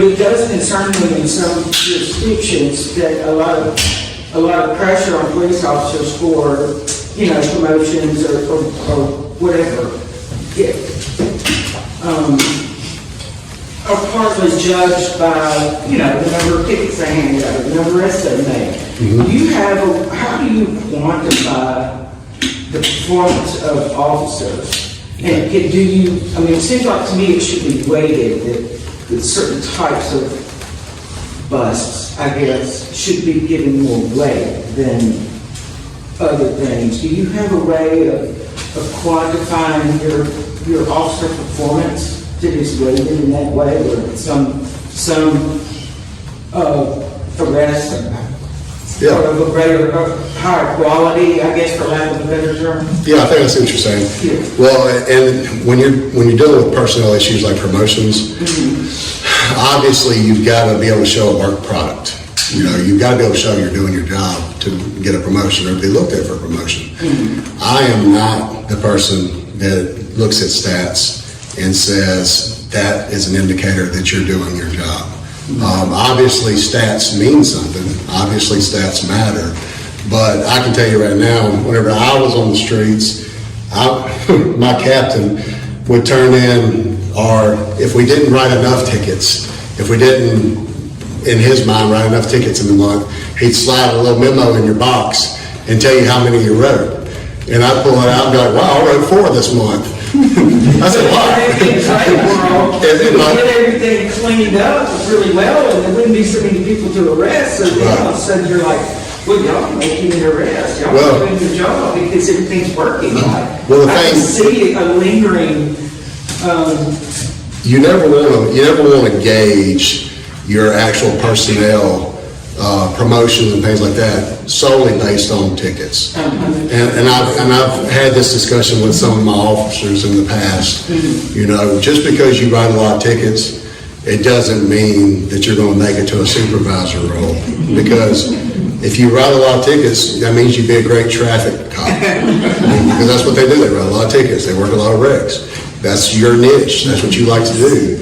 It does concern me in some jurisdictions that a lot of pressure on police officers for, promotions or whatever, are partly judged by, the number of tickets they hand out, the number of arrests they make. How do you quantify the performance of officers? And it seems like to me it should be weighted that certain types of busts, I guess, should be given more weight than other things. Do you have a way of quantifying your officer performance that is weighted in that way, or some arrest of a greater, higher quality, I guess, for lack of a better term? Yeah, I think that's what you're saying. Yeah. Well, and when you're dealing with personnel issues like promotions, obviously you've got to be able to show a work product. You've got to be able to show you're doing your job to get a promotion or be looked at for a promotion. I am not the person that looks at stats and says that is an indicator that you're doing your job. Obviously stats mean something. Obviously stats matter. But I can tell you right now, whenever I was on the streets, my captain would turn in, or if we didn't write enough tickets, if we didn't, in his mind, write enough tickets in the month, he'd slide a little memo in your box and tell you how many you wrote. And I'd pull it out and be like, wow, I wrote 4 this month. I said, wow. Get everything cleaned up really well, and there wouldn't be so many people to arrest, so then all of a sudden you're like, well, y'all making an arrest, y'all doing your job because everything's working. I can see a lingering. You never want to gauge your actual personnel promotions and things like that solely based on tickets. And I've had this discussion with some of my officers in the past. Just because you write a lot of tickets, it doesn't mean that you're going to make it to a supervisor role. Because if you write a lot of tickets, that means you'd be a great traffic cop. Because that's what they do. They write a lot of tickets. They work a lot of wrecks. That's your niche. That's what you like to do.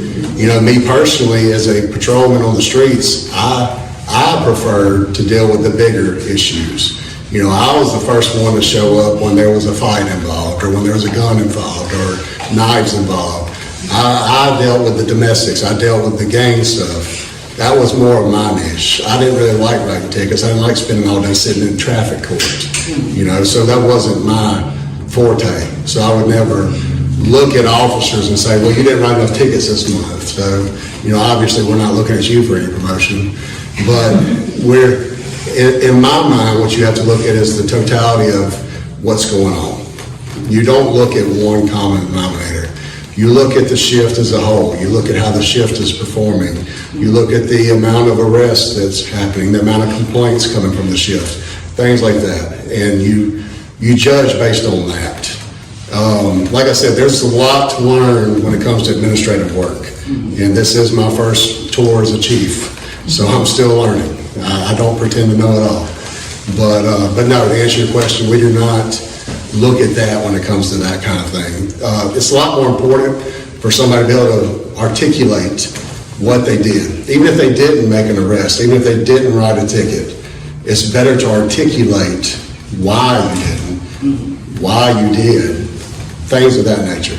Me personally, as a patrolman on the streets, I prefer to deal with the bigger issues. I was the first one to show up when there was a fight involved, or when there was a gun involved, or knives involved. I dealt with the domestics. I dealt with the gang stuff. That was more of my niche. I didn't really like writing tickets. I didn't like spending all day sitting in traffic court. So that wasn't my forte. So I would never look at officers and say, well, you didn't write enough tickets this month. So, obviously we're not looking at you for any promotion. But in my mind, what you have to look at is the totality of what's going on. You don't look at one common denominator. You look at the shift as a whole. You look at how the shift is performing. You look at the amount of arrests that's happening, the amount of complaints coming from the shift, things like that. And you judge based on that. Like I said, there's a lot to learn when it comes to administrative work. And this is my first tour as a chief. So I'm still learning. I don't pretend to know it all. But no, to answer your question, we do not look at that when it comes to that kind of thing. It's a lot more important for somebody to be able to articulate what they did. Even if they didn't make an arrest, even if they didn't write a ticket, it's better to articulate why you didn't, why you did, things of that nature.